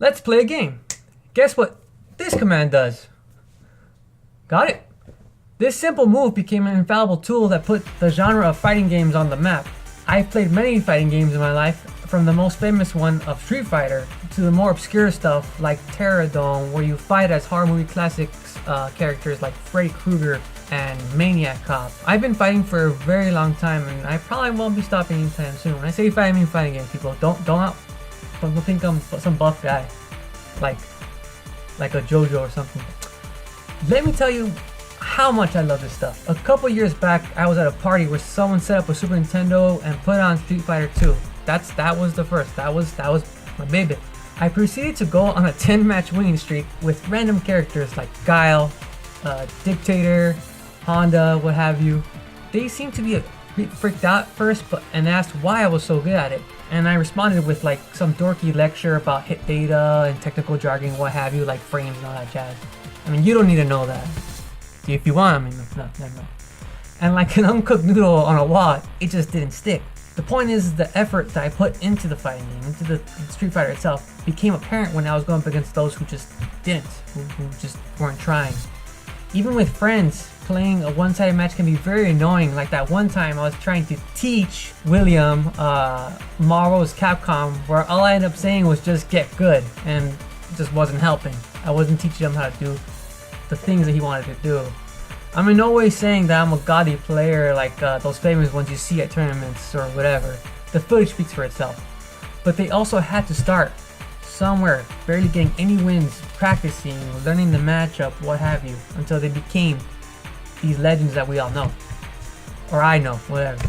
Let's play a game. Guess what this command does? Got it? This simple move became an infallible tool that put the genre of fighting games on the map. I've played many fighting games in my life, from the most famous one of Street Fighter to the more obscure stuff like Terradome, where you fight as horror movie classics characters like Freddy Krueger and Maniac Cop. I've been fighting for a very long time, and I probably won't be stopping anytime soon. When I say fighting, I mean fighting games, people. Don't think I'm some buff guy, like a JoJo or something. Let me tell you how much I love this stuff. A couple years back, I was at a party where someone set up a Super Nintendo and put on Street Fighter 2. That was the first. That was my baby. I proceeded to go on a 10-match winning streak with random characters like Guile, Dictator, Honda, what have you. They seemed to be a bit freaked out at first, and asked why I was so good at it. And I responded with like some dorky lecture about hit data and technical jargon, what have you, like frames and all that jazz. I mean, you don't need to know that. If you want, I mean, no. And like an uncooked noodle on a wok, it just didn't stick. The point is, the effort that I put into the fighting game, into the Street Fighter itself, became apparent when I was going up against those who just didn't, who just weren't trying. Even with friends, playing a one-sided match can be very annoying. Like that one time I was trying to teach William Marvel's Capcom, where all I ended up saying was just get good, and it just wasn't helping. I wasn't teaching him how to do the things that he wanted to do. I'm in no way saying that I'm a gaudy player like those famous ones you see at tournaments or whatever. The footage speaks for itself. But they also had to start somewhere, barely getting any wins, practicing, learning the matchup, what have you, until they became these legends that we all know. Or I know, whatever.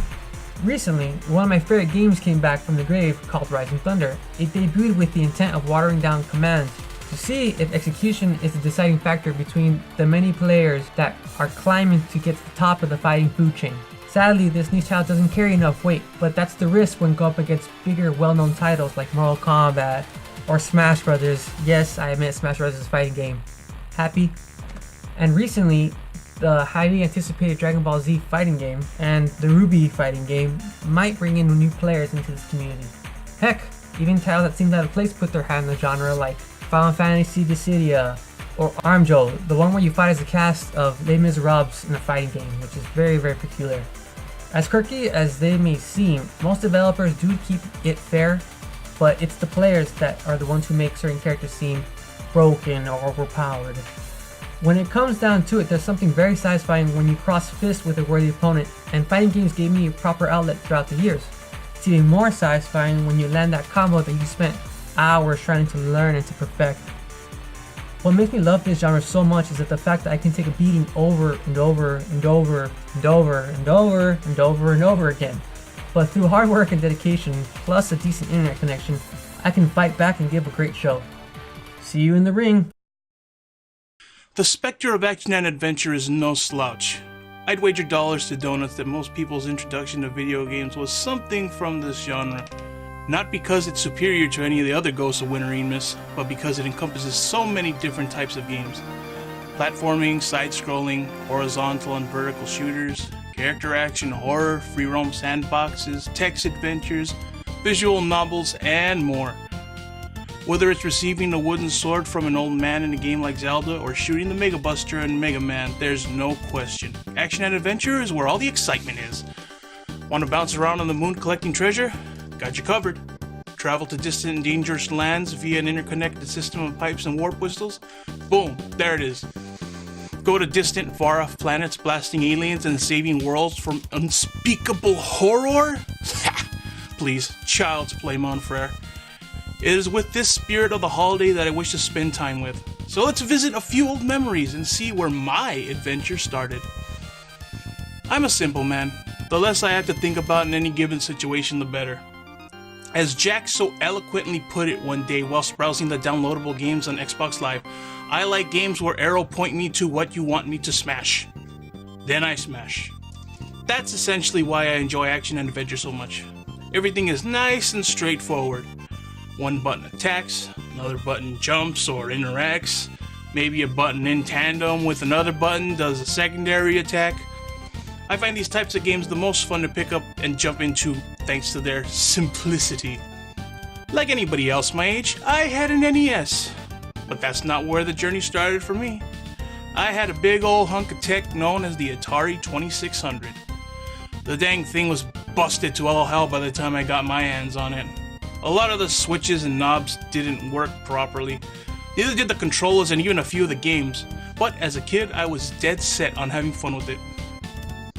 Recently, one of my favorite games came back from the grave called Rising Thunder. It debuted with the intent of watering down commands to see if execution is the deciding factor between the many players that are climbing to get to the top of the fighting food chain. Sadly, this niche title doesn't carry enough weight, but that's the risk when going up against bigger, well-known titles like Mortal Kombat or Smash Brothers. Yes, I admit Smash Brothers is a fighting game. Happy? And recently, the highly anticipated Dragon Ball Z fighting game and the Ruby fighting game might bring in new players into this community. Heck, even titles that seemed out of place put their hand in the genre, like Final Fantasy Dissidia or Armjo, the one where you fight as a cast of Les Miserables in a fighting game, which is very, very peculiar. As quirky as they may seem, most developers do keep it fair, but it's the players that are the ones who make certain characters seem broken or overpowered. When it comes down to it, there's something very satisfying when you cross fists with a worthy opponent, and fighting games gave me a proper outlet throughout the years. It's even more satisfying when you land that combo that you spent hours trying to learn and to perfect. What makes me love this genre so much is that the fact that I can take a beating over and over and over and over and over and over and over again. But through hard work and dedication, plus a decent internet connection, I can fight back and give a great show. See you in the ring. The specter of action and adventure is no slouch. I'd wager dollars to donuts that most people's introduction to video games was something from this genre. Not because it's superior to any of the other Ghosts of Wintereenmas, but because it encompasses so many different types of games. Platforming, side-scrolling, horizontal and vertical shooters, character action, horror, free-roam sandboxes, text adventures, visual novels, and more. Whether it's receiving a wooden sword from an old man in a game like Zelda or shooting the Mega Buster in Mega Man, there's no question. Action and adventure is where all the excitement is. Want to bounce around on the moon collecting treasure? Got you covered. Travel to distant and dangerous lands via an interconnected system of pipes and warp whistles? Boom, there it is. Go to distant, far-off planets blasting aliens and saving worlds from unspeakable horror? Please, child's play, mon frere. It is with this spirit of the holiday that I wish to spend time with. So let's visit a few old memories and see where my adventure started. I'm a simple man. The less I have to think about in any given situation, the better. As Jack so eloquently put it one day whilst browsing the downloadable games on Xbox Live, I like games where arrow point me to what you want me to smash. Then I smash. That's essentially why I enjoy action and adventure so much. Everything is nice and straightforward. One button attacks, another button jumps or interacts, maybe a button in tandem with another button does a secondary attack. I find these types of games the most fun to pick up and jump into thanks to their simplicity. Like anybody else my age, I had an NES. But that's not where the journey started for me. I had a big old hunk of tech known as the Atari 2600. The dang thing was busted to all hell by the time I got my hands on it. A lot of the switches and knobs didn't work properly. Neither did the controllers and even a few of the games. But as a kid, I was dead set on having fun with it.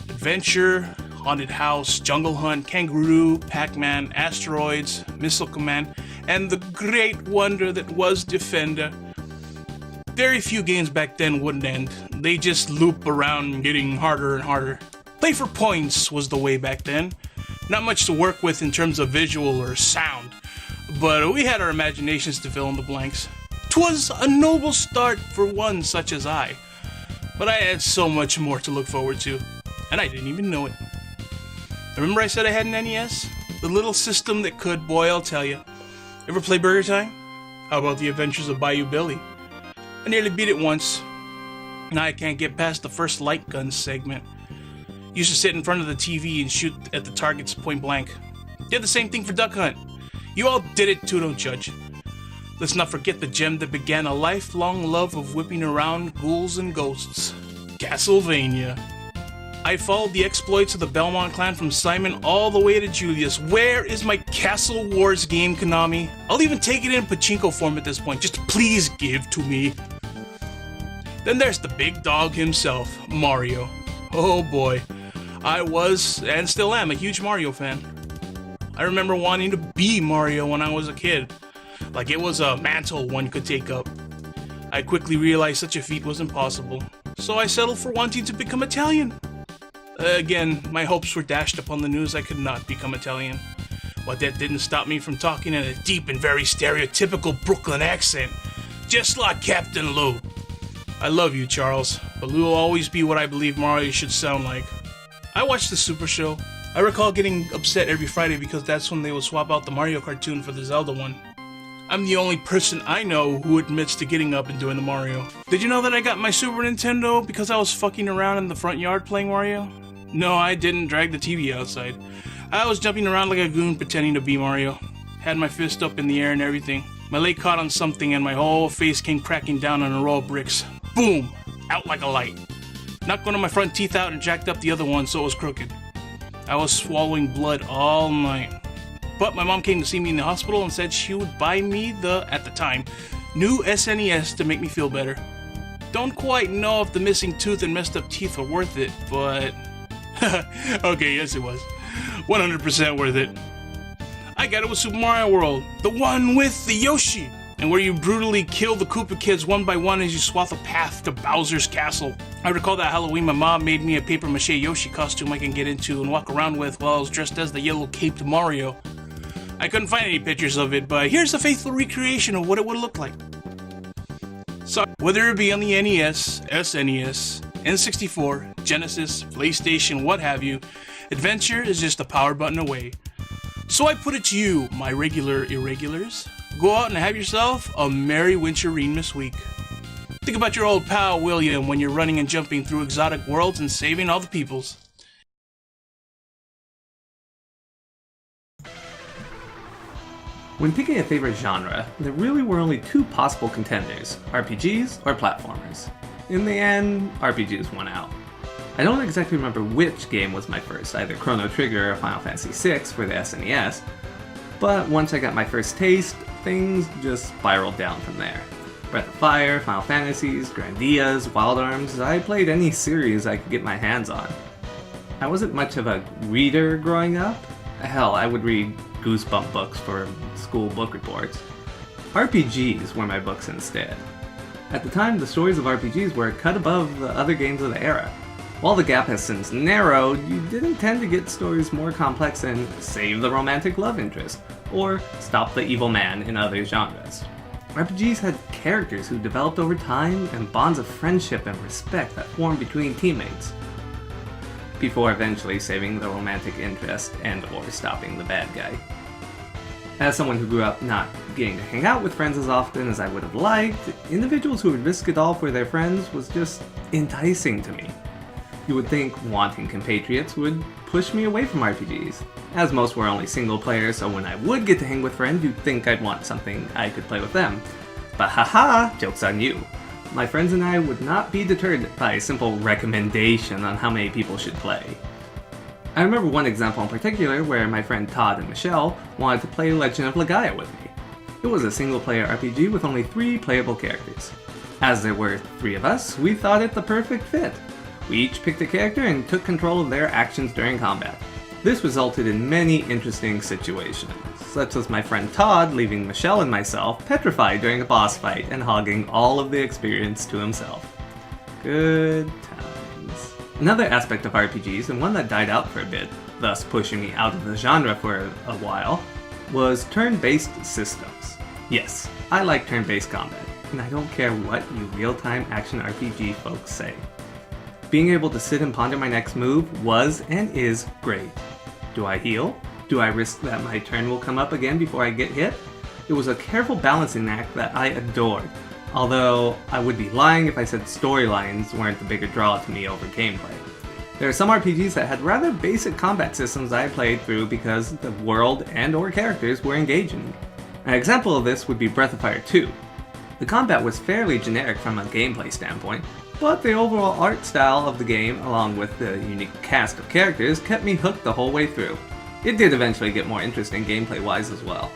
Adventure, Haunted House, Jungle Hunt, Kangaroo, Pac-Man, Asteroids, Missile Command, and the great wonder that was Defender. Very few games back then wouldn't end. They just loop around getting harder and harder. Play for points was the way back then. Not much to work with in terms of visual or sound, but we had our imaginations to fill in the blanks. 'Twas a noble start for one such as I, but I had so much more to look forward to, and I didn't even know it. Remember I said I had an NES? The little system that could, boy, I'll tell you. Ever play Burger Time? How about the Adventures of Bayou Billy? I nearly beat it once. Now I can't get past the first light gun segment. Used to sit in front of the TV and shoot at the targets point blank. Did the same thing for Duck Hunt. You all did it too, don't judge. Let's not forget the gem that began a lifelong love of whipping around ghouls and ghosts. Castlevania. I followed the exploits of the Belmont clan from Simon all the way to Julius. Where is my Castle Wars game, Konami? I'll even take it in pachinko form at this point. Just please give to me. Then there's the big dog himself, Mario. Oh boy. I was, and still am, a huge Mario fan. I remember wanting to be Mario when I was a kid. Like it was a mantle one could take up. I quickly realized such a feat was impossible. So I settled for wanting to become Italian. Again, my hopes were dashed upon the news I could not become Italian. But that didn't stop me from talking in a deep and very stereotypical Brooklyn accent, just like Captain Lou. I love you, Charles, but Lou will always be what I believe Mario should sound like. I watched the Super Show. I recall getting upset every Friday because that's when they would swap out the Mario cartoon for the Zelda one. I'm the only person I know who admits to getting up and doing the Mario. Did you know that I got my Super Nintendo because I was fucking around in the front yard playing Mario? No, I didn't drag the TV outside. I was jumping around like a goon pretending to be Mario. Had my fist up in the air and everything. My leg caught on something and my whole face came cracking down on a row of bricks. Boom! Out like a light. Knocked one of my front teeth out and jacked up the other one so it was crooked. I was swallowing blood all night. But my mom came to see me in the hospital and said she would buy me the, at the time, new SNES to make me feel better. Don't quite know if the missing tooth and messed up teeth were worth it, but... okay, yes it was. 100% worth it. I got it with Super Mario World, the one with the Yoshi, and where you brutally kill the Koopa kids one by one as you swath a path to Bowser's castle. I recall that Halloween my mom made me a paper mache Yoshi costume I can get into and walk around with while I was dressed as the yellow-caped Mario. I couldn't find any pictures of it, but here's a faithful recreation of what it would look like. So, whether it be on the NES, SNES, N64, Genesis, PlayStation, what have you, adventure is just a power button away. So I put it to you, my regular irregulars, go out and have yourself a merry Wintereenmas week. Think about your old pal William when you're running and jumping through exotic worlds and saving all the peoples. When picking a favorite genre, there really were only two possible contenders, RPGs or platformers. In the end, RPGs won out. I don't exactly remember which game was my first, either Chrono Trigger or Final Fantasy VI for the SNES, but once I got my first taste, things just spiraled down from there. Breath of Fire, Final Fantasies, Grandias, Wild Arms, I played any series I could get my hands on. I wasn't much of a reader growing up. Hell, I would read Goosebump books for school book reports. RPGs were my books instead. At the time, the stories of RPGs were cut above the other games of the era. While the gap has since narrowed, you didn't tend to get stories more complex than Save the Romantic Love Interest, or Stop the Evil Man in other genres. RPGs had characters who developed over time and bonds of friendship and respect that formed between teammates, before eventually saving the romantic interest and or stopping the bad guy. As someone who grew up not getting to hang out with friends as often as I would have liked, individuals who would risk it all for their friends was just enticing to me. You would think wanting compatriots would push me away from RPGs, as most were only single player, so when I would get to hang with friends, you'd think I'd want something I could play with them. But haha, joke's on you. My friends and I would not be deterred by a simple recommendation on how many people should play. I remember one example in particular where my friend Todd and Michelle wanted to play Legend of Legaia with me. It was a single-player RPG with only 3 playable characters. As there were 3 of us, we thought it the perfect fit. We each picked a character and took control of their actions during combat. This resulted in many interesting situations, such as my friend Todd leaving Michelle and myself petrified during a boss fight and hogging all of the experience to himself. Good times. Another aspect of RPGs, and one that died out for a bit, thus pushing me out of the genre for a while, was turn-based systems. Yes, I like turn-based combat, and I don't care what you real-time action RPG folks say. Being able to sit and ponder my next move was and is great. Do I heal? Do I risk that my turn will come up again before I get hit? It was a careful balancing act that I adored, although I would be lying if I said storylines weren't the bigger draw to me over gameplay. There are some RPGs that had rather basic combat systems I played through because the world and or characters were engaging. An example of this would be Breath of Fire 2. The combat was fairly generic from a gameplay standpoint, but the overall art style of the game, along with the unique cast of characters, kept me hooked the whole way through. It did eventually get more interesting gameplay-wise as well.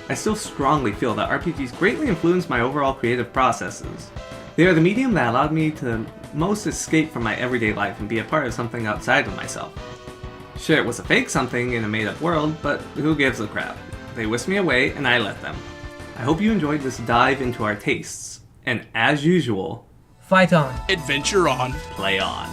I still strongly feel that RPGs greatly influence my overall creative processes. They are the medium that allowed me to most escape from my everyday life and be a part of something outside of myself. Sure, it was a fake something in a made-up world, but who gives a crap? They whisked me away, and I let them. I hope you enjoyed this dive into our tastes, and as usual, Fight on. Adventure on. play on.